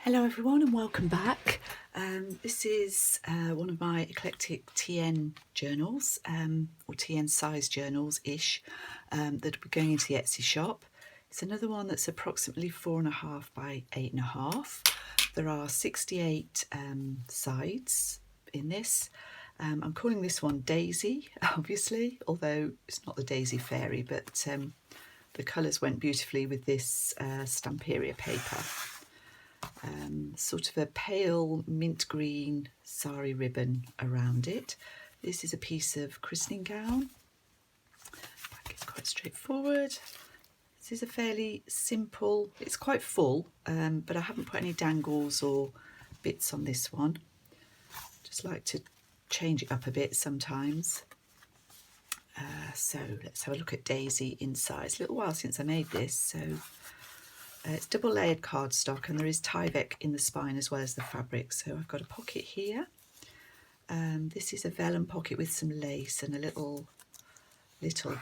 Hello everyone and welcome back. This is one of my eclectic TN journals, or TN size journals-ish, that will be going into the Etsy shop. It's another one that's approximately 4.5 by 8.5. There are 68 sides in this. I'm calling this one Daisy, obviously, although it's not the Daisy Fairy, but the colours went beautifully with this Stamperia paper. Sort of a pale mint green sari ribbon around it. This is a piece of christening gown. Back is quite straightforward. This is a fairly simple, it's quite full, but I haven't put any dangles or bits on this one. Just like to change it up a bit sometimes. So let's have a look at Daisy inside. It's a little while since I made this, so it's double layered cardstock, and there is Tyvek in the spine as well as the fabric. So I've got a pocket here. This is a vellum pocket with some lace and a little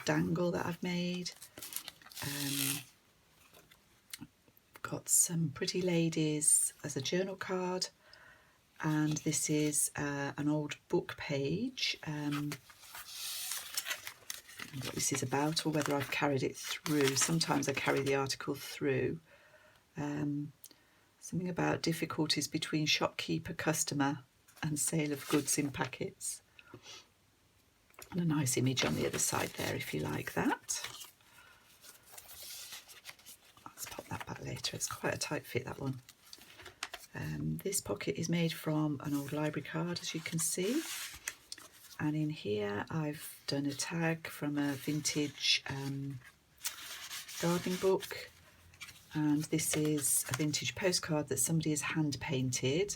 dangle that I've made. Got some pretty ladies as a journal card, and this is an old book page. What this is about, or whether I've carried it through. Sometimes I carry the article through. Something about difficulties between shopkeeper, customer and sale of goods in packets. And a nice image on the other side there if you like that. Let's pop that back later. It's quite a tight fit, that one. This pocket is made from an old library card, as you can see. And in here I've done a tag from a vintage gardening book, and this is a vintage postcard that somebody has hand painted.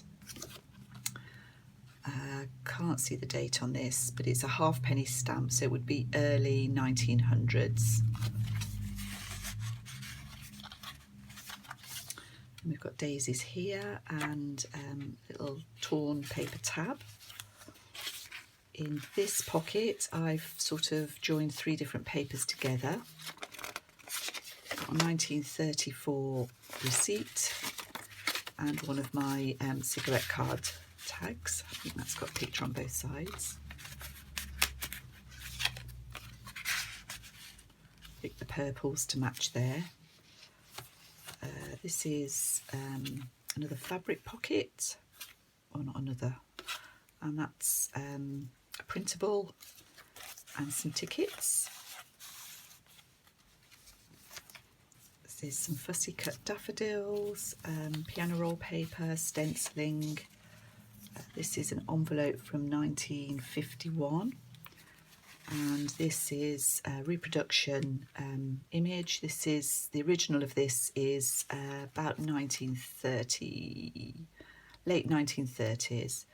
Can't see the date on this, but it's a halfpenny stamp, so it would be early 1900s. And we've got daisies here and little torn paper tab. In this pocket, I've sort of joined 3 different papers together. Got a 1934 receipt and one of my cigarette card tags. I think that's got a picture on both sides. Pick the purples to match there. This is another fabric pocket, or not another, and that's a printable and some tickets. There's some fussy cut daffodils, piano roll paper, stenciling. This is an envelope from 1951, and this is a reproduction image. This is the original of this is about 1930, late 1930s.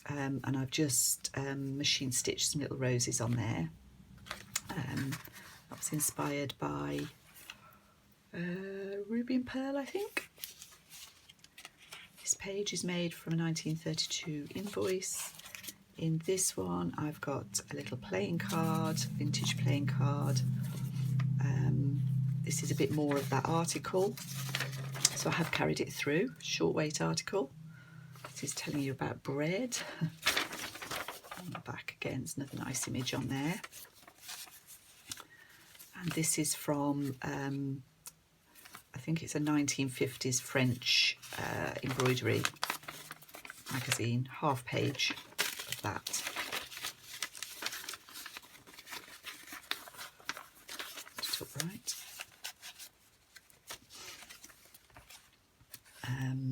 And I've just machine stitched some little roses on there. That was inspired by Ruby and Pearl, I think. This page is made from a 1932 invoice. In this one I've got a little playing card, vintage playing card. This is a bit more of that article, so I have carried it through. Short weight article. This is telling you about bread. On the back again, there's another nice image on there. And this is from, I think it's a 1950s French embroidery magazine, half page of that. Just upright.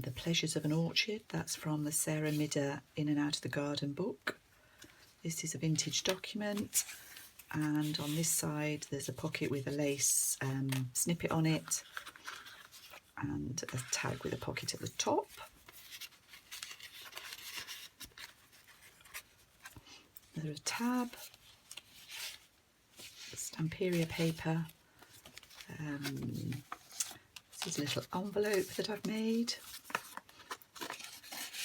The Pleasures of an Orchard, that's from the Sarah Midder In and Out of the Garden book. This is a vintage document, and on this side there's a pocket with a lace snippet on it and a tag with a pocket at the top. Another tab, Stamperia paper. This is a little envelope that I've made,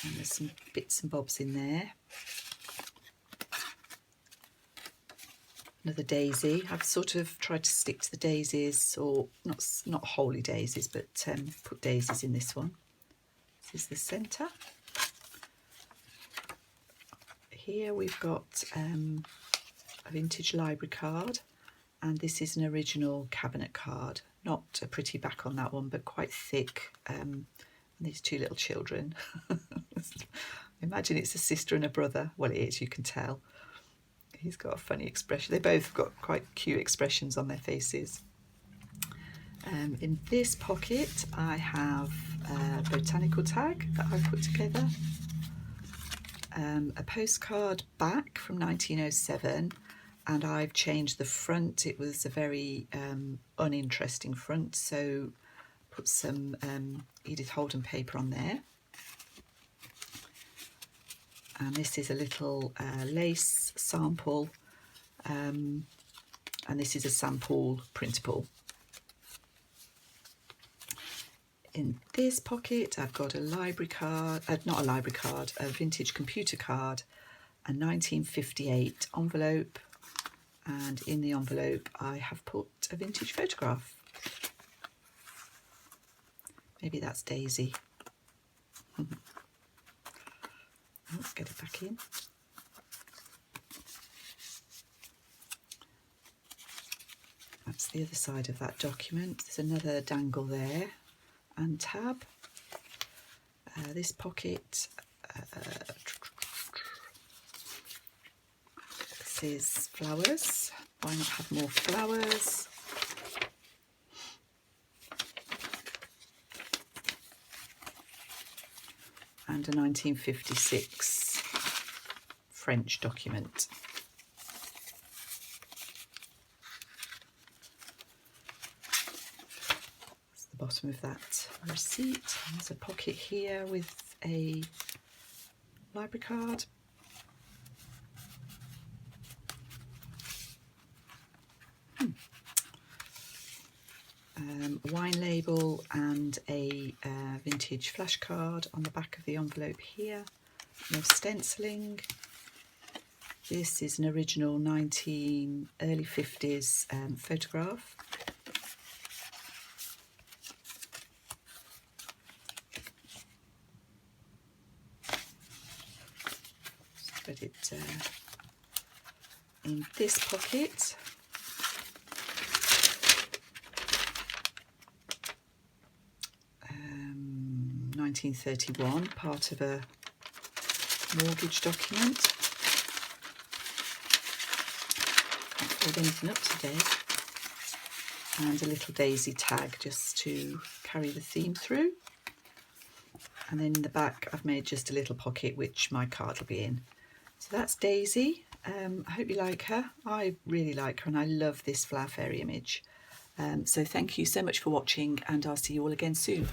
and there's some bits and bobs in there. Another daisy. I've sort of tried to stick to the daisies, or not wholly daisies, but put daisies in this one. This is the centre. Here we've got a vintage library card, and this is an original cabinet card. Not a pretty back on that one, but quite thick. And these two little children. Imagine it's a sister and a brother. Well, it is, you can tell. He's got a funny expression. They both got quite cute expressions on their faces. In this pocket I have a botanical tag that I've put together, a postcard back from 1907, and I've changed the front. It was a very uninteresting front, so put some Edith Holden paper on there. And this is a little lace sample, and this is a sample printable. In this pocket I've got a library card, not a library card, a vintage computer card, a 1958 envelope, and in the envelope I have put a vintage photograph. Maybe that's Daisy. Let's get it back in. That's the other side of that document. There's another dangle there and tab. This pocket, this is flowers. Why not have more flowers? And a 1956 French document. That's the bottom of that receipt. There's a pocket here with a library card. Wine label and a vintage flashcard on the back of the envelope here. More stenciling. This is an original early 50s photograph. Spread it in this pocket. 1931, part of a mortgage document. Can't hold anything up today. And a little daisy tag just to carry the theme through. And then in the back I've made just a little pocket which my card will be in. So that's Daisy. I hope you like her. I really like her and I love this flower fairy image. So thank you so much for watching, and I'll see you all again soon.